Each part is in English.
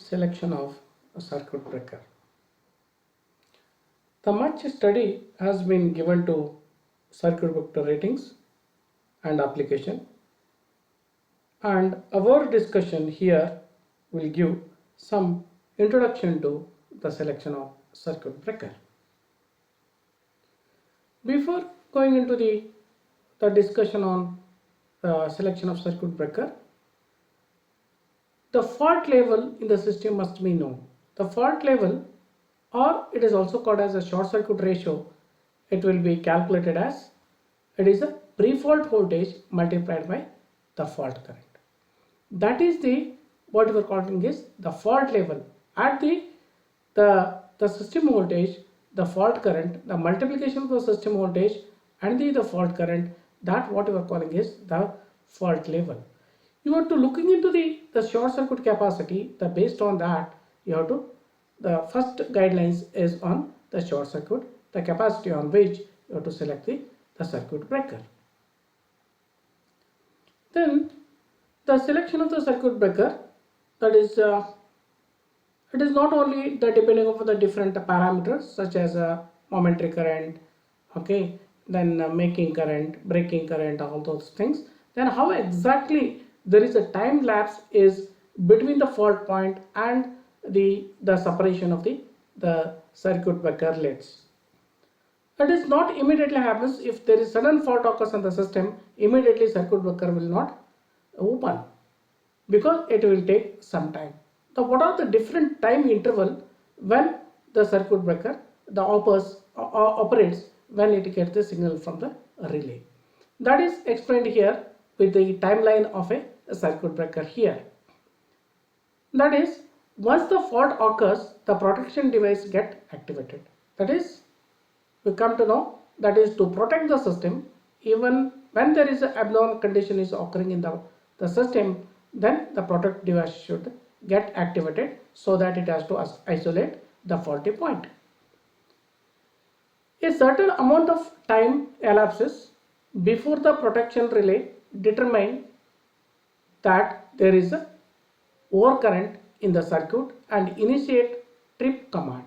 Selection of a circuit breaker. The much study has been given to circuit breaker ratings and application, and our discussion here will give some introduction to the selection of circuit breaker. Before going into the discussion on selection of circuit breaker, the fault level in the system must be known. The fault level, or it is also called as a short circuit ratio, it will be calculated as it is the pre-fault voltage multiplied by the fault current. That is the what we are calling is the fault level. At the system voltage, the fault current, the multiplication of the system voltage and the fault current, that what we are calling is the fault level. You have to looking into the short circuit capacity. Based on that, you have to, the first guidelines is on the short circuit, the capacity on which you have to select the circuit breaker. Then the selection of the circuit breaker, that is it is not only the depending on the different parameters such as momentary current, okay, then making current, breaking current, all those things. Then how exactly there is a time lapse is between the fault point and the separation of the circuit breaker leads. That is not immediately happens. If there is sudden fault occurs in the system, immediately circuit breaker will not open because it will take some time. So what are the different time interval when the circuit breaker operates when it gets the signal from the relay? That is explained here with the timeline of a circuit breaker here. That is, once the fault occurs, the protection device get activated. That is, we come to know that is to protect the system. Even when there is an abnormal condition is occurring in the system, then the protect device should get activated so that it has to isolate the faulty point. A certain amount of time elapses before the protection relay determine that there is a overcurrent in the circuit and initiate trip command.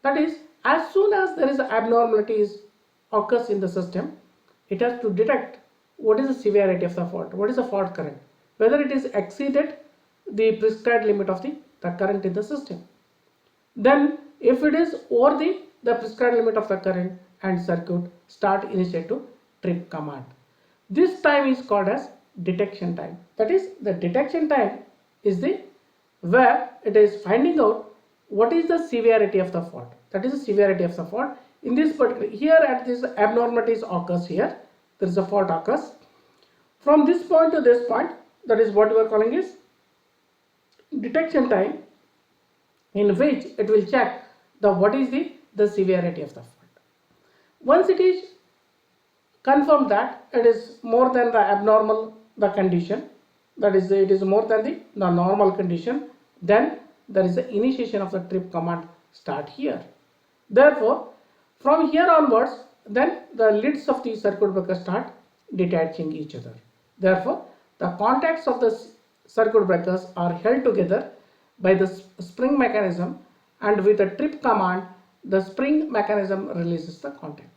That is, as soon as there is abnormalities occurs in the system, it has to detect what is the severity of the fault, what is the fault current, whether it is exceeded the prescribed limit of the current in the system. Then if it is over the prescribed limit of the current and circuit start initiate to trip command. This time is called as detection time. That is, the detection time is the where it is finding out what is the severity of the fault. That is the severity of the fault. In this particular, here at this abnormalities occurs here, there is a fault occurs. From this point to this point, that is what we are calling is detection time, in which it will check what is the severity of the fault. Once it is confirmed that it is more than the abnormal condition, that is it is more than the normal condition, then there is the initiation of the trip command start here. Therefore, from here onwards, then the leads of the circuit breaker start detaching each other. Therefore, the contacts of the circuit breakers are held together by the spring mechanism, and with the trip command, the spring mechanism releases the contact.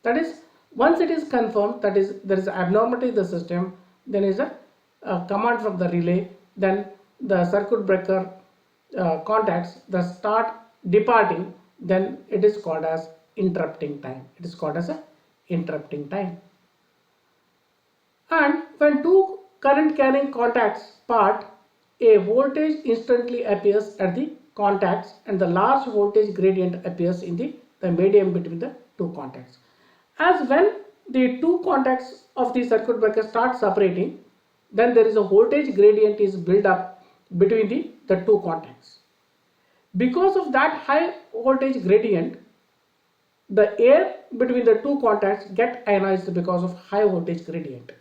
That is, once it is confirmed that is there is abnormality in the system, then is a command from the relay, then the circuit breaker contacts the start departing, then it is called as interrupting time. It is called as a interrupting time. And when two current carrying contacts part, a voltage instantly appears at the contacts and the large voltage gradient appears in the medium between the two contacts. As when the two contacts of the circuit breaker start separating, then there is a voltage gradient is built up between the two contacts. Because of that high voltage gradient, the air between the two contacts get ionized because of high voltage gradient.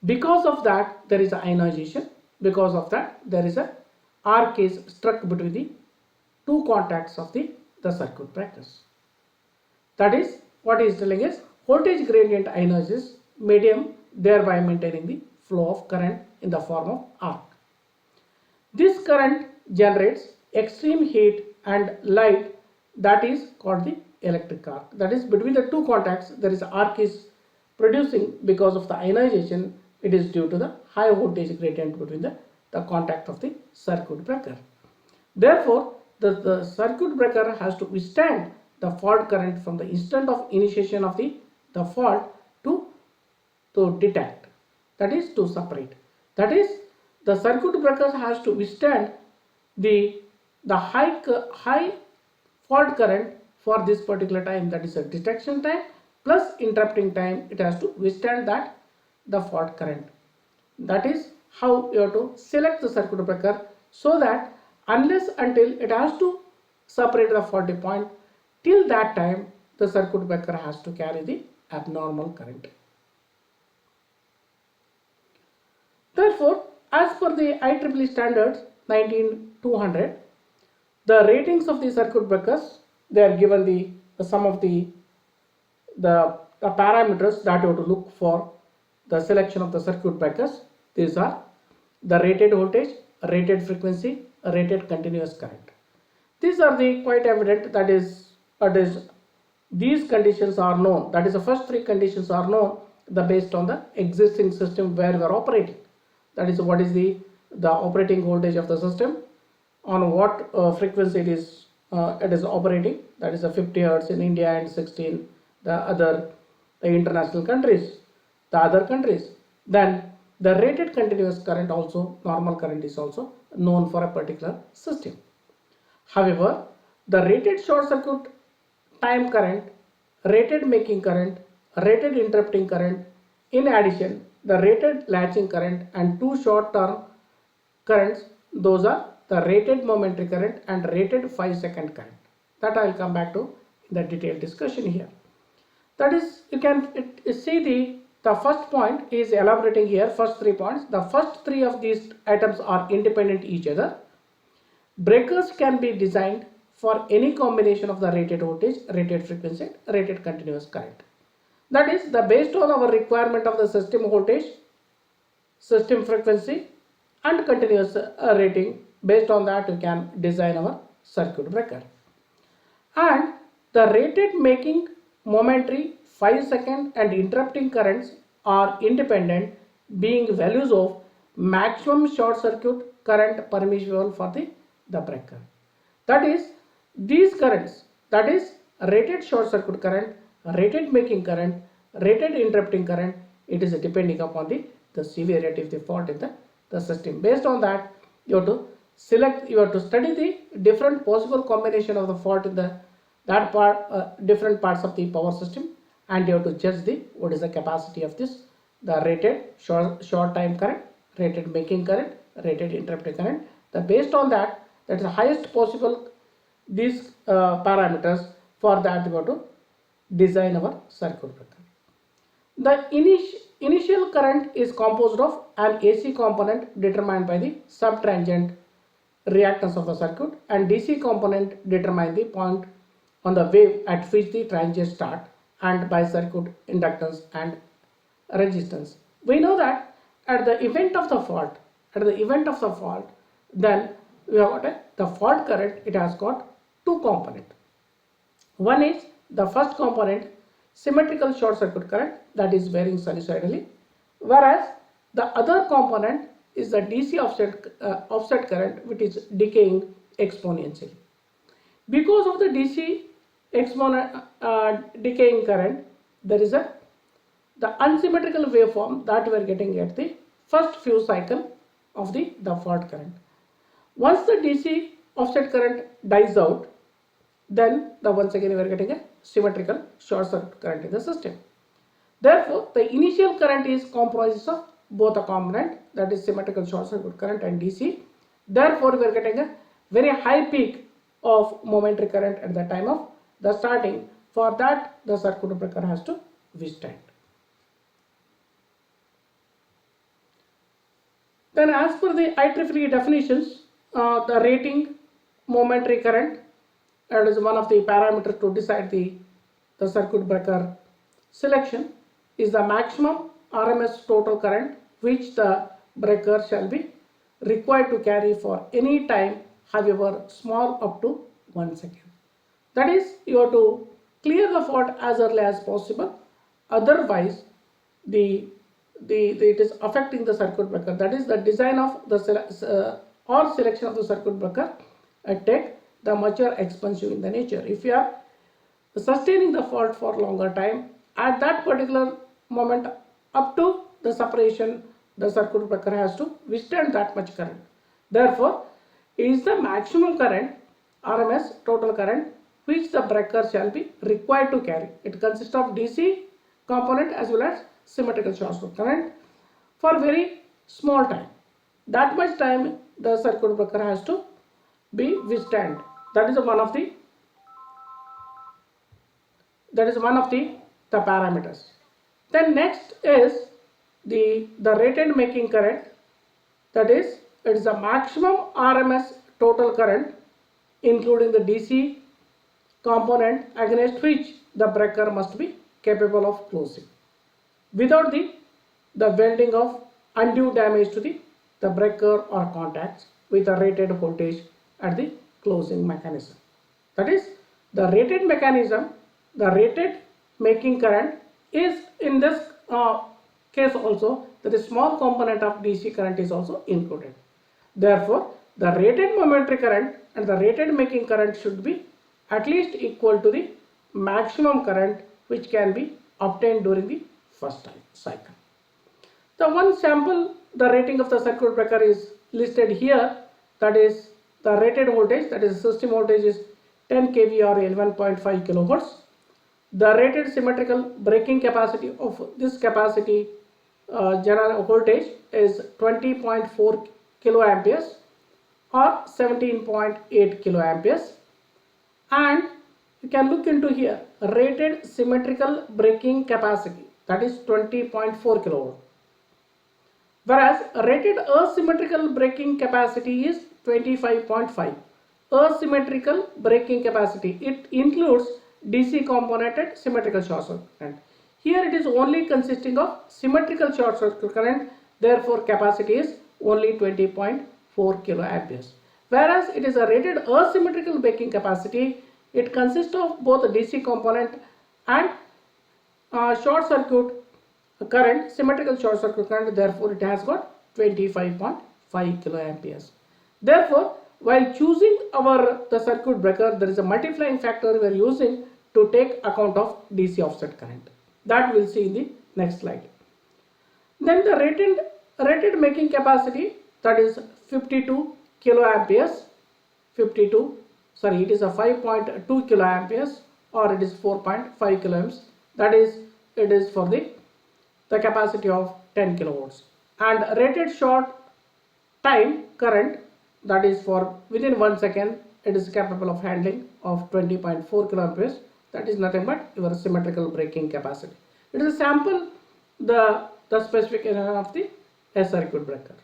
Because of that, there is ionization. Because of that, there is a arc is struck between the two contacts of the circuit breakers. That is, what he is telling is voltage gradient ionizes medium, thereby maintaining the flow of current in the form of arc. This current generates extreme heat and light, that is called the electric arc. That is, between the two contacts there is arc is producing because of the ionization. It is due to the high voltage gradient between the contact of the circuit breaker. Therefore, the circuit breaker has to withstand the fault current from the instant of initiation of the fault to detect, that is to separate. That is, the circuit breaker has to withstand the high fault current for this particular time, that is a detection time plus interrupting time. It has to withstand that the fault current. That is how you have to select the circuit breaker, so that unless until it has to separate the faulty point, till that time the circuit breaker has to carry the abnormal current. Therefore, as per the IEEE standards 19200, the ratings of the circuit breakers, they are given some of the parameters that you have to look for the selection of the circuit breakers. These are the rated voltage, rated frequency, rated continuous current. These are the quite evident, that is these conditions are known, that is the first three conditions are known based on the existing system where we are operating. That is, what is the operating voltage of the system, on what frequency it is operating, that is a 50 Hz in India and 16 the other international countries, the other countries. Then the rated continuous current, also normal current, is also known for a particular system. However, the rated short circuit time current, rated making current, rated interrupting current, in addition the rated latching current and two short term currents, those are the rated momentary current and rated 5-second current. That I will come back to in the detailed discussion here. That is, you can see the first point is elaborating here, first 3 points. The first 3 of these items are independent each other. Breakers can be designed for any combination of the rated voltage, rated frequency, rated continuous current. That is, based on our requirement of the system voltage, system frequency and continuous rating, based on that you can design our circuit breaker. And the rated making, momentary, 5-second and interrupting currents are independent, being values of maximum short circuit current permissible for the breaker. That is, these currents, that is rated short circuit current, rated making current, rated interrupting current, it is depending upon the severity of the fault in the system. Based on that, you have to select, you have to study the different possible combination of the fault in different parts of the power system, and you have to judge what is the capacity of this, the rated short time current, rated making current, rated interrupting current. Based on that is the highest possible these parameters. For that we have to design our circuit breaker. The initial current is composed of an AC component determined by the subtransient reactance of the circuit, and DC component determine the point on the wave at which the transient start, and by circuit inductance and resistance. We know that at the event of the fault, then we have got the fault current. It has got two components. One is the first component, symmetrical short circuit current, that is varying sinusoidally, whereas the other component is the DC offset current, which is decaying exponentially. Because of the DC decaying current, there is the unsymmetrical waveform that we are getting at the first few cycle of the fault current. Once the DC offset current dies out, then once again we are getting a symmetrical short circuit current in the system. Therefore, the initial current is comprises of both a component, that is symmetrical short circuit current and DC. Therefore, we are getting a very high peak of momentary current at the time of the starting. For that, the circuit breaker has to withstand. Then, as per the IEEE definitions, the rating momentary current, that is one of the parameters to decide the circuit breaker selection, is the maximum RMS total current which the breaker shall be required to carry for any time however small, up to 1 second. That is, you have to clear the fault as early as possible, otherwise it is affecting the circuit breaker. That is, the design of the or selection of the circuit breaker take the mature expensive in the nature. If you are sustaining the fault for longer time, at that particular moment up to the separation, the circuit breaker has to withstand that much current. Therefore, is the maximum current, RMS total current, which the breaker shall be required to carry. It consists of DC component as well as symmetrical short circuit current for very small time. That much time the circuit breaker has to be withstand. That is one of the parameters. Then next is the rated making current. That is, it is the maximum RMS total current including the DC component against which the breaker must be capable of closing without the welding of undue damage to the breaker or contacts with a rated voltage at the closing mechanism. That is, the rated mechanism, the rated making current is in this case also that a small component of DC current is also included. Therefore, the rated momentary current and the rated making current should be at least equal to the maximum current which can be obtained during the first cycle. The one sample, the rating of the circuit breaker is listed here. That is, the rated voltage, that is system voltage, is 10 kV or 11.5 kilohertz. The rated symmetrical breaking capacity of this capacity general voltage is 20.4 kiloamperes or 17.8 kiloamperes. And you can look into here, rated symmetrical breaking capacity, that is 20.4 kilowatt, whereas rated asymmetrical breaking capacity is 25.5. Asymmetrical breaking capacity, it includes DC componented symmetrical short circuit current. Here it is only consisting of symmetrical short circuit current, therefore capacity is only 20.4 kiloamperes. Whereas it is a rated asymmetrical breaking capacity, it consists of both a DC component and short circuit current, symmetrical short circuit current, therefore it has got 25.5 kiloamperes. Therefore, while choosing the circuit breaker, there is a multiplying factor we are using to take account of DC offset current. That we'll see in the next slide. Then the rated making capacity, that is 52 kiloamperes, it is a 5.2 kiloamperes or it is 4.5 kiloamps. That is, it is for the capacity of 10 kilowatts. And rated short time current, that is for within 1 second, it is capable of handling of 20.4 kiloamperes. That is nothing but your symmetrical breaking capacity. It is a sample the specification of the circuit breaker.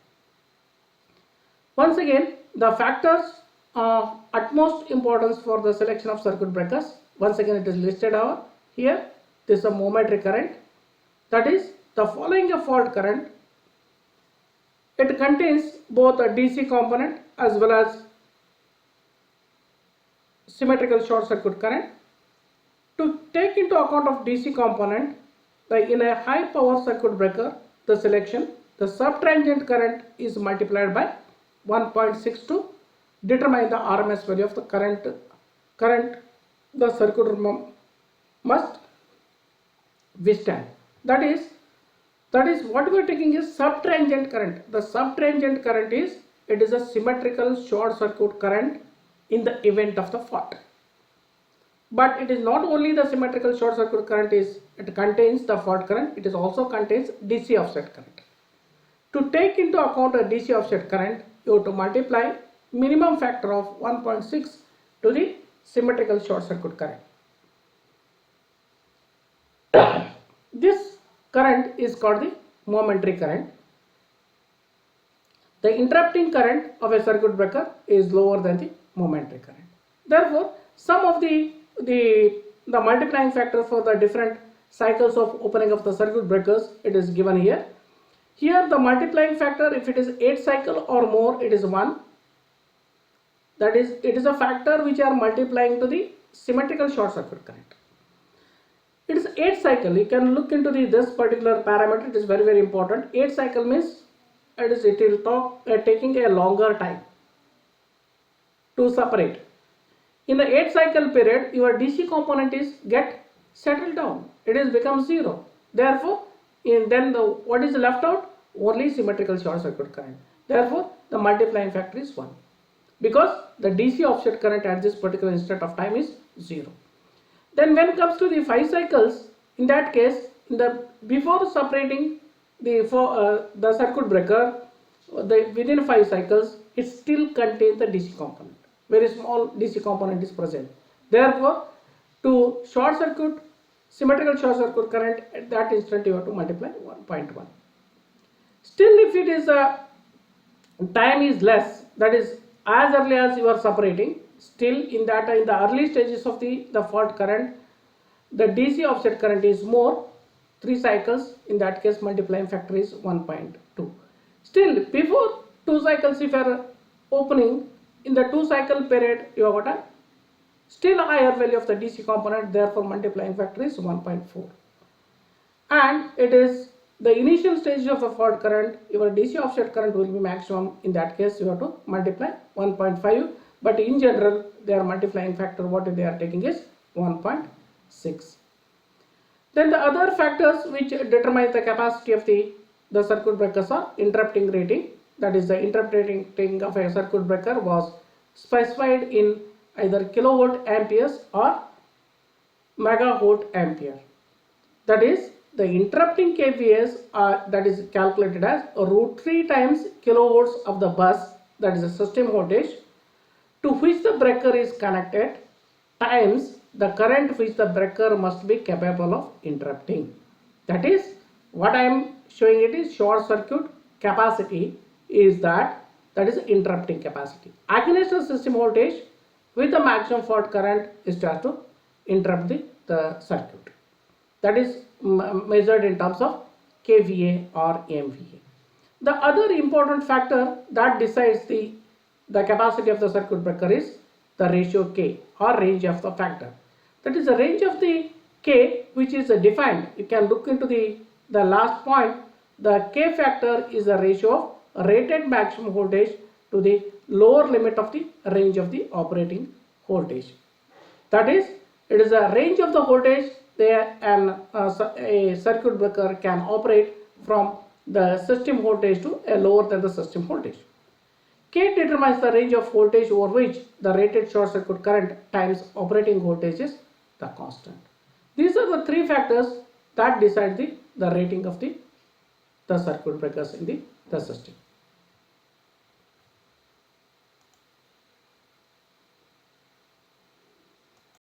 Once again, the factors of utmost importance for the selection of circuit breakers, once again it is listed over here. This is a momentary current, that is, the following a fault current, it contains both a DC component as well as symmetrical short circuit current. To take into account of DC component, like in a high power circuit breaker, the selection, the subtransient current is multiplied by 1.6 to determine the RMS value of the current the circuit must withstand. That is what we are taking is subtransient current. The subtransient current is, it is a symmetrical short circuit current in the event of the fault. But it is not only the symmetrical short circuit current it contains the fault current, it also contains DC offset current. To take into account a DC offset current, you have to multiply minimum factor of 1.6 to the symmetrical short circuit current. This current is called the momentary current. The interrupting current of a circuit breaker is lower than the momentary current. Therefore, some of the multiplying factor for the different cycles of opening of the circuit breakers, it is given here. Here the multiplying factor, if it is 8 cycle or more, it is 1. That is, it is a factor which are multiplying to the symmetrical short circuit current. It is 8 cycle. You can look into this particular parameter. It is very important. 8 cycle means it will taking a longer time to separate. In the 8 cycle period, your DC component is get settled down. It is become 0. Therefore, what is left out? Only symmetrical short circuit current. Therefore, the multiplying factor is 1, because the DC offset current at this particular instant of time is 0. Then when it comes to the 5 cycles, in that case, before separating the circuit breaker, within 5 cycles, it still contains the DC component. Very small DC component is present. Therefore, to short circuit, symmetrical short circuit current at that instant, you have to multiply 1.1. Still, if it is time is less, that is as early as you are separating, still in the early stages of the fault current, the DC offset current is more, 3 cycles, in that case multiplying factor is 1.2. Still, before 2 cycles, if you are opening, in the 2 cycle period, you have got a still higher value of the DC component, therefore multiplying factor is 1.4. And it is the initial stage of the fault current, your DC offset current will be maximum. In that case, you have to multiply 1.5, but in general, their multiplying factor, what they are taking is 1.6. Then the other factors which determine the capacity of the circuit breakers are interrupting rating. That is, the interrupting rating of a circuit breaker was specified in either kilovolt amperes or megavolt ampere. That is, the interrupting kVAs that is calculated as root 3 times kilovolts of the bus, that is the system voltage, to which the breaker is connected, times the current which the breaker must be capable of interrupting. That is, what I am showing it is short circuit capacity is that is interrupting capacity against the system voltage with the maximum fault current is just to interrupt the circuit. That is measured in terms of kVA or MVA. The other important factor that decides the capacity of the circuit breaker is the ratio K or range of the factor. That is the range of the K which is defined. You can look into the last point. The K factor is the ratio of rated maximum voltage to the lower limit of the range of the operating voltage. That is, it is a range of the voltage there, and a circuit breaker can operate from the system voltage to a lower than the system voltage. K determines the range of voltage over which the rated short circuit current times operating voltage is the constant. These are the 3 factors that decide the rating of the circuit breakers in the system.